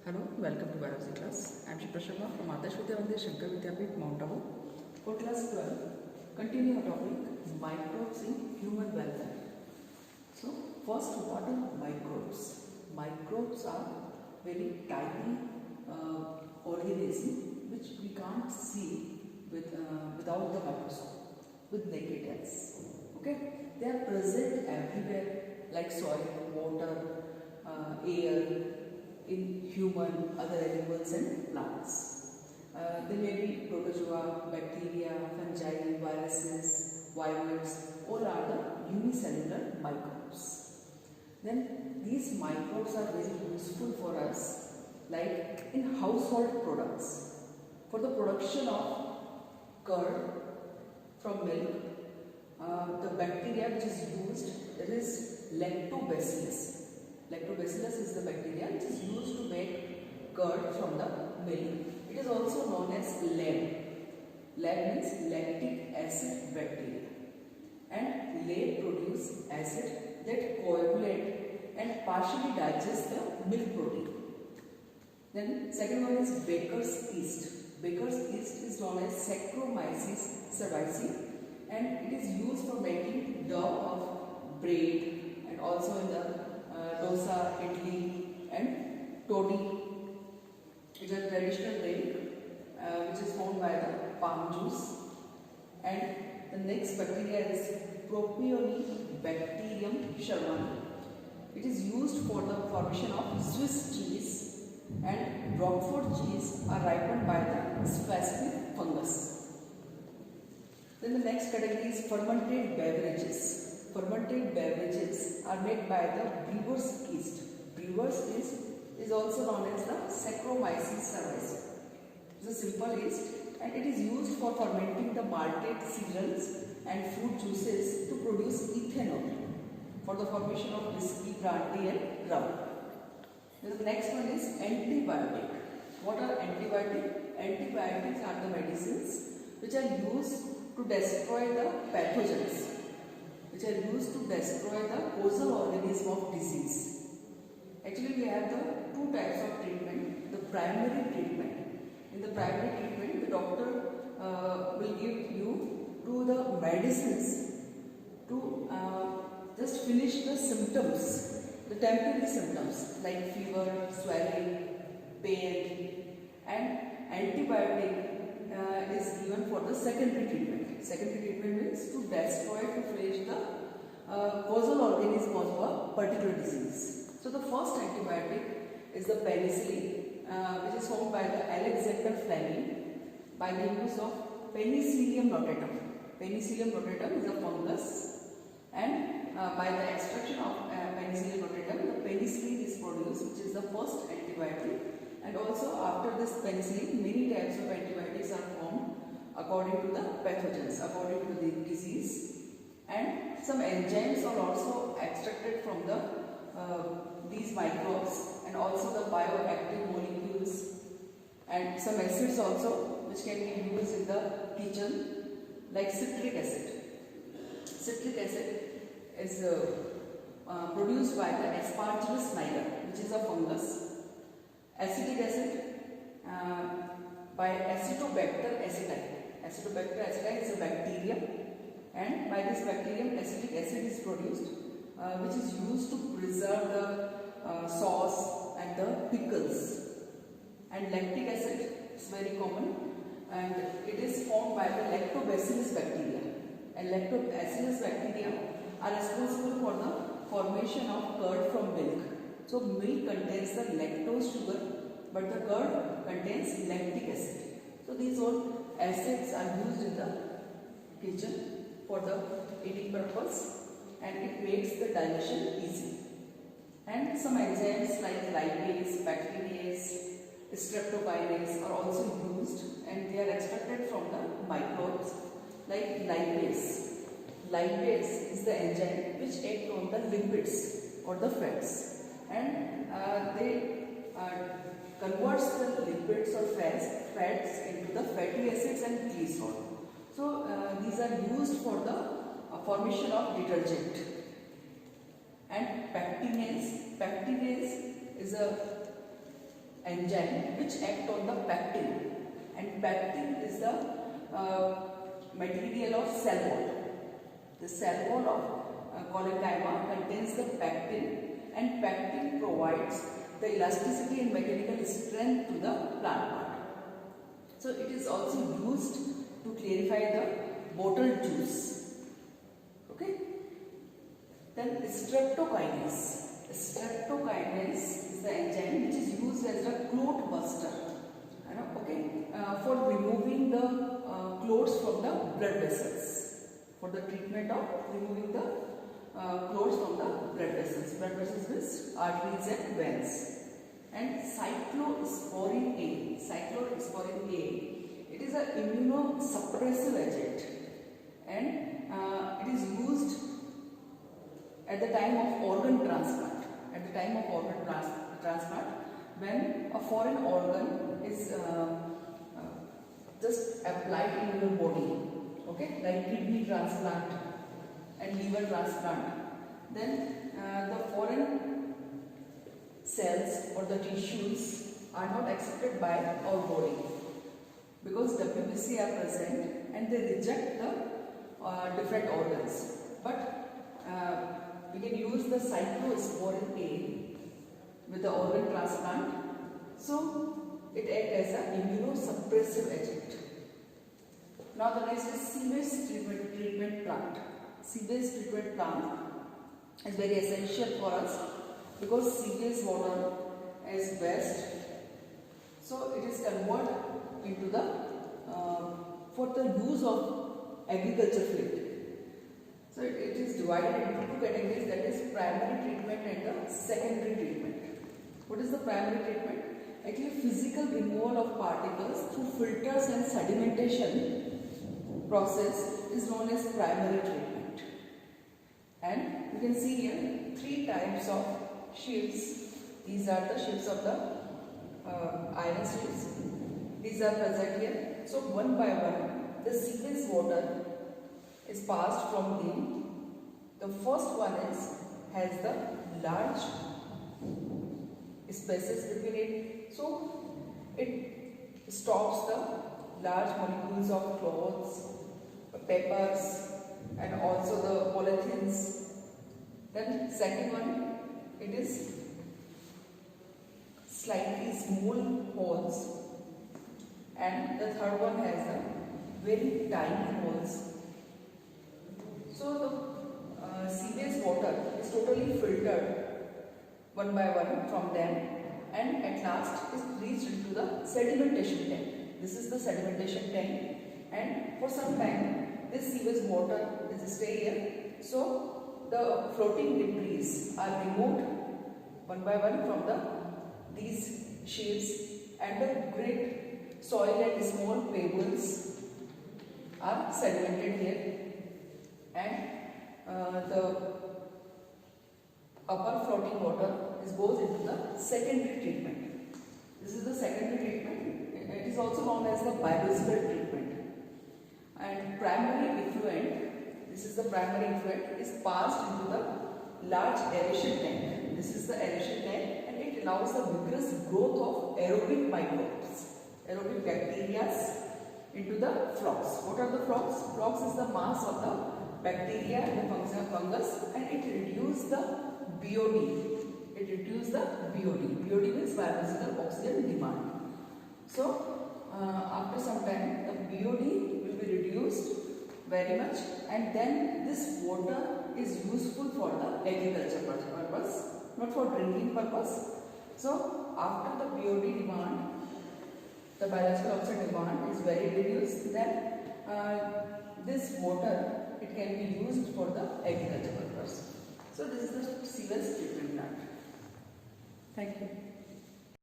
Hello, welcome to biology class. I am Shipra Sharma from Adarsh Vidya Mandir Shankar Vidyapeeth, Mount Abu. For class 12, continue our topic microbes in human welfare. So, first, what are microbes? Microbes are very tiny organisms which we can't see without the microscope, with naked eyes. Okay, they are present everywhere, like soil, water, air, in human, other animals and plants. They may be protozoa, bacteria, fungi, viruses, viruses, all are the unicellular microbes. Then these microbes are very useful for us, like in household products. For the production of curd from milk, the bacteria which is used, that is lactobacillus. Lactobacillus is the bacteria which is used to make curd from the milk. It is also known as LAB. LAB means lactic acid bacteria. And LAB produce acid that coagulate and partially digest the milk protein. Then second one is Baker's yeast. Baker's yeast is known as Saccharomyces cerevisiae and it is used for making dough of bread and also in the dosa, idli and toddy. It is a traditional drink which is formed by the palm juice. And the next bacteria is Propionibacterium shermani. It is used for the formation of Swiss cheese and Roquefort cheese are ripened by the specific fungus. Then the next category is fermented beverages. Fermented beverages are made by the brewer's yeast. Brewer's yeast is also known as the Saccharomyces cerevisiae. It is a simple yeast and it is used for fermenting the malted cereals and fruit juices to produce ethanol for the formation of whiskey, brandy and rum. The next one is antibiotic. What are antibiotics? Antibiotics are the medicines which are used to destroy the pathogens, which are used to destroy the causal organism of disease. Actually, we have the two types of treatment. The primary treatment. In the primary treatment, the doctor will give you to the medicines to just finish the symptoms, the temporary symptoms like fever, swelling, pain, and antibiotic is given for the secondary treatment. Secondary treatment means to destroy, to finish the causal organism of a particular disease. So the first antibiotic is the penicillin, which is formed by the Alexander Fleming by the use of Penicillium notatum. Penicillium notatum is a fungus, and by the extraction of Penicillium notatum, the penicillin is produced, which is the first antibiotic. And also after this penicillin, many types of antibiotics are formed according to the pathogens, according to the disease. And some enzymes are also extracted from the these microbes, and also the bioactive molecules and some acids also which can be used in the kitchen, like citric acid. Citric acid is produced by the Aspergillus niger, which is a fungus. Acetic acid by Acetobacter aceti. Acetobacter aceti is a bacterium, and by this bacterium acetic acid is produced, which is used to preserve the sauce and the pickles. And lactic acid is very common, and it is formed by the lactobacillus bacteria. And lactobacillus bacteria are responsible for the formation of curd from milk. So milk contains the lactose sugar, but the curd contains lactic acid. So these all acids are used in the kitchen for the eating purpose, and it makes the digestion easy. And some enzymes like lipase, bacteriase, streptokinase are also used, and they are extracted from the microbes, like lipase. Lipase is the enzyme which acts on the lipids or the fats, and they converts the lipids or fats into the fatty acids and glycerol. So these are used for the formation of detergent. And pectinase is a enzyme which act on the pectin, and pectin is the material of cell wall. The cell wall of collenchyma contains the pectin, and pectin provides the elasticity and mechanical strength to the plant part. So it is also used to clarify the bottle juice. Okay. Then streptokinase. Streptokinase is the enzyme which is used as a clot buster. Okay, for removing the clots from the blood vessels. For the treatment of removing the clots from the blood vessels. Blood vessels means arteries and veins. And cyclosporin A. Cyclosporin A. It is an immunosuppressive agent, and it is used at the time of organ transplant. At the time of organ transplant, when a foreign organ is just applied in your body, okay, like kidney transplant and liver transplant, then the foreign cells or the tissues are not accepted by our body because WBC are present and they reject the different organs. But we can use the cyclosporin A with the organ transplant, so it acts as an immunosuppressive agent. Now the next is sewage treatment plant. Sewage treatment plant is very essential for us because sewage water is waste, so it is converted into the for the use of agriculture field. So it is divided into two categories, that is primary treatment and the secondary treatment. What is the primary treatment? Actually, physical removal of particles through filters and sedimentation process is known as primary treatment. And you can see here three types of sheets. These are the sheets of the iron sheets. These are present here. So one by one, the sewage water is passed from them. The first one has the large spaces between it, so it stops the large molecules of clothes, papers, and also the polythenes. Then second one, it is slightly small holes, and the third one has the very tiny holes. So the sewage water is totally filtered one by one from them, and at last is reached into the sedimentation tank. This is the sedimentation tank, and for some time this sewage water is stay here. So the floating debris are removed one by one from these sheets, and the great soil and small pebbles are sedimented here, and the upper floating water goes into the secondary treatment. This is the secondary treatment. It is also known as the biological treatment. And primary effluent, this is the primary effluent, is passed into the large aeration tank. This is the aeration tank, and it allows the vigorous growth of aerobic microbes, aerobic bacteria into the flocs. What are the flocs? Flocs is the mass of the bacteria and the fungus, and it reduces the BOD. It reduces the BOD. BOD means biological oxygen demand. So after some time the BOD will be reduced very much, and then this water is useful for the agriculture purpose, not for drinking purpose. So after the BOD demand, the biological oxygen demand is very reduced, then this water, it can be used for the agriculture purpose. So this is the sewage treatment plant. Thank you.